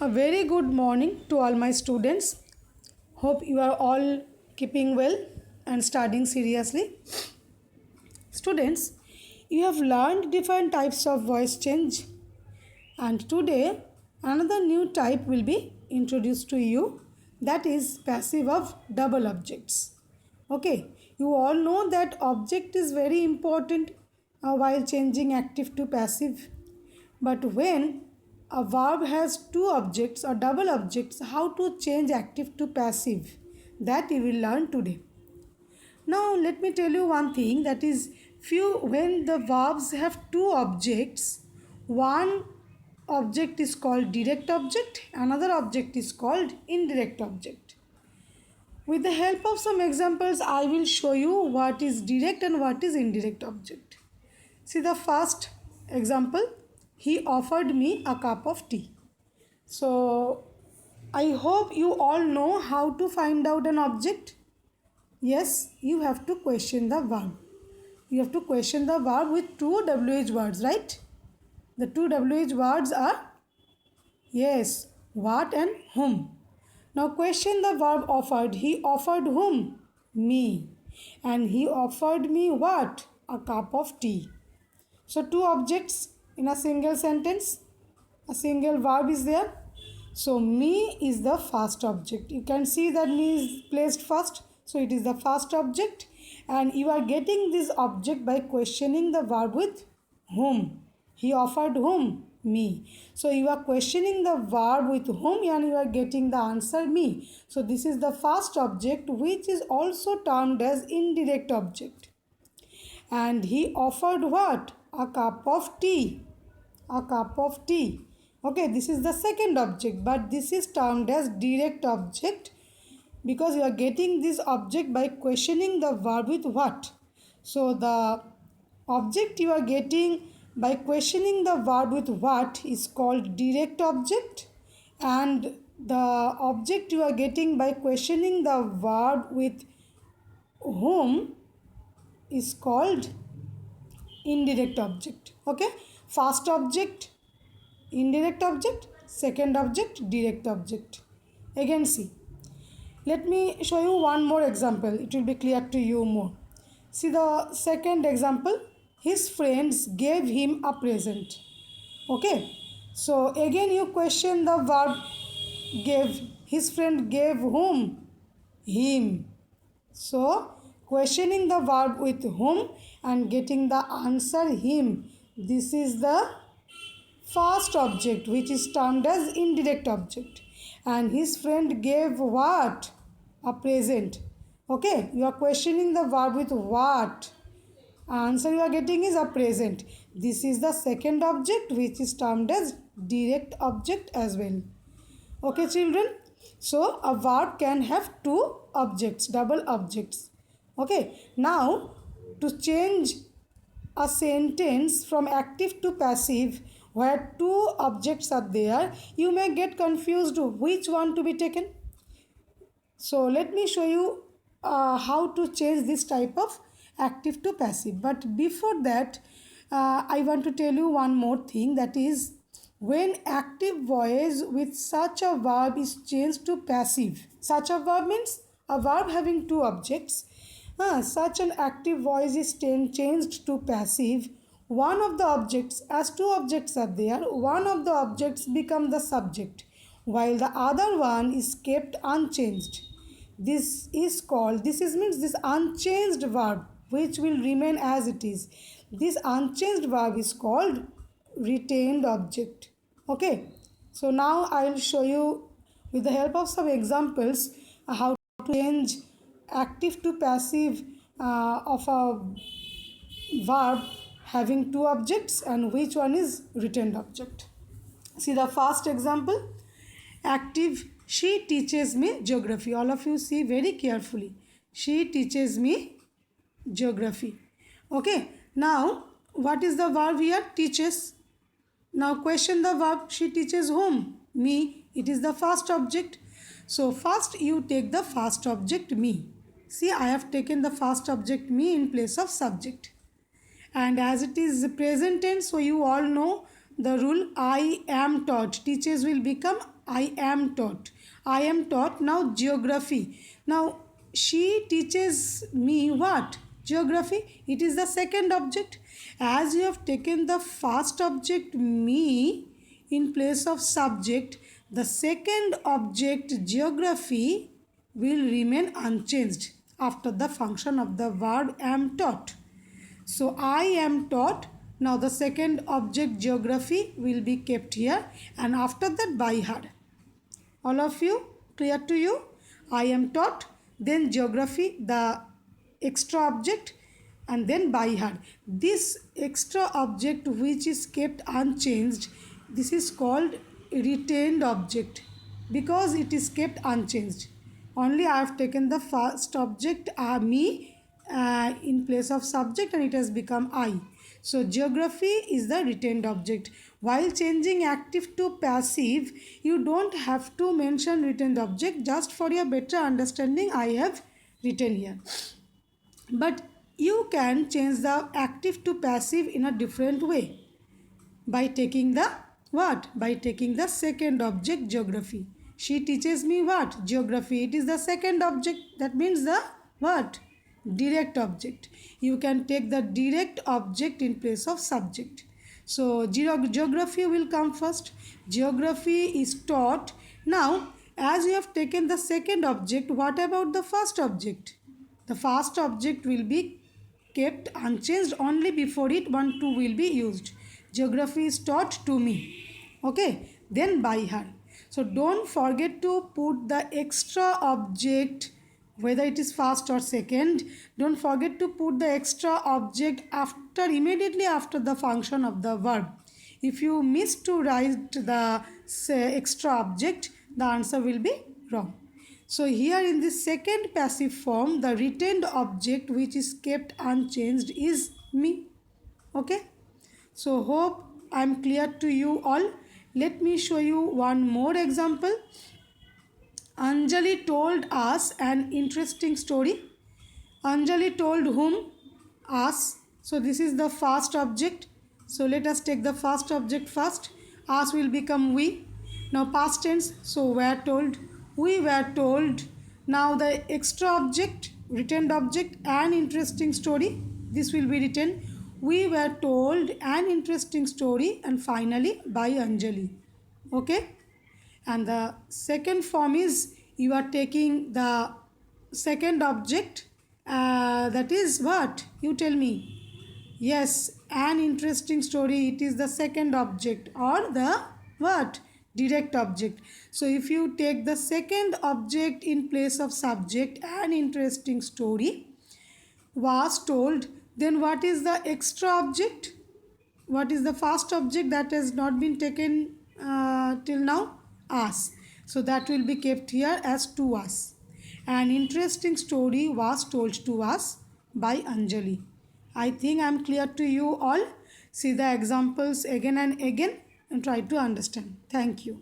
A very good morning to all my students. Hope you are all keeping well and studying seriously. Students, you have learned different types of voice change, and today another new type will be introduced to you, that is passive of double objects. Okay, you all know that object is very important while changing active to passive. But when a verb has two objects or double objects, how to change active to passive, that you will learn today. Now let me tell you one thing, that is when the verbs have two objects, one object is called direct object, another object is called indirect object. With the help of some examples, I will show you what is direct and what is indirect object. See the first example, he offered me a cup of tea. So I hope you all know how to find out an object. Yes, you have to question the verb. You have to question the verb with two WH words, right? The two WH words are, yes, what and whom. Now question the verb offered. He offered whom? Me. And he offered me what? A cup of tea. So two objects in a single sentence. A single verb is there. So me is the first object. You can see that me is placed first. So it is the first object. And you are getting this object by questioning the verb with whom. He offered whom? Me. So you are questioning the verb with whom and you are getting the answer me. So this is the first object, which is also termed as indirect object. And he offered what? A cup of tea. A cup of tea. Okay, this is the second object, but this is termed as direct object because you are getting this object by questioning the verb with what. So the object you are getting by questioning the verb with what is called direct object, and the object you are getting by questioning the verb with whom is called indirect object. Okay, first object indirect object, second object direct object. Again see, let me show you one more example, it will be clear to you more. See the second example, his friends gave him a present. Okay, so again you question the verb gave. His friend gave whom? Him. So questioning the verb with whom and getting the answer him, this is the first object, which is termed as indirect object. And his friend gave what? A present. Okay, you are questioning the verb with what? Answer you are getting is a present. This is the second object, which is termed as direct object as well. Okay children, so a verb can have two objects, double objects. Okay, now to change a sentence from active to passive where two objects are there, you may get confused which one to be taken. So let me show you how to change this type of active to passive. But before that, I want to tell you one more thing, that is when active voice with such a verb is changed to passive. Such a verb means a verb having two objects. Such an active voice is changed to passive. One of the objects, as two objects are there, one of the objects become the subject while the other one is kept unchanged. This is means this unchanged verb which will remain as it is. This unchanged verb is called retained object. Okay, so now I will show you with the help of some examples how to change active to passive of a verb having two objects and which one is retained object. See the first example, active, she teaches me geography. All of you see very carefully. She teaches me geography. Okay, now what is the verb here? Teaches. Now question the verb, she teaches whom? Me. It is the first object. So first you take the first object me. See, I have taken the first object me in place of subject. And as it is present tense, so you all know the rule I am taught. Teachers will become I am taught. I am taught. Now geography. Now she teaches me what? Geography. It is the second object. As you have taken the first object me in place of subject, the second object geography will remain unchanged after the function of the verb am taught. So I am taught. Now the second object geography will be kept here, and after that by her. All of you, clear to you? I am taught, then geography, the extra object, and then by her. This extra object which is kept unchanged, this is called retained object because it is kept unchanged. Only I have taken the first object me in place of subject, and it has become I. So geography is the retained object. While changing active to passive, you don't have to mention retained object. Just for your better understanding, I have written here. But you can change the active to passive in a different way by taking the what? By taking the second object geography. She teaches me what? Geography. It is the second object. That means the what? Direct object. You can take the direct object in place of subject. So geography will come first. Geography is taught. Now as you have taken the second object, what about the first object? The first object will be kept unchanged. Only before it one to will be used. Geography is taught to me. Okay, then by her. So don't forget to put the extra object, whether it is first or second. Don't forget to put the extra object immediately after the function of the verb. If you miss to write the extra object, the answer will be wrong. So here in the second passive form, the retained object which is kept unchanged is me. Okay. So hope I am clear to you all. Let me show you one more example. Anjali told us an interesting story. Anjali told whom? Us. So this is the first object. So let us take the first object first. Us will become we. Now past tense. So were told. We were told. Now the extra object, retained object, an interesting story. This will be written. We were told an interesting story, and finally by Anjali. Okay. And the second form is you are taking the second object. That is what? You tell me. Yes, an interesting story. It is the second object or the what? Direct object. So if you take the second object in place of subject, an interesting story was told, then what is the extra object? What is the first object that has not been taken till now? Us. So that will be kept here as to us. An interesting story was told to us by Anjali. I think I am clear to you all. See the examples again and again and try to understand. Thank you.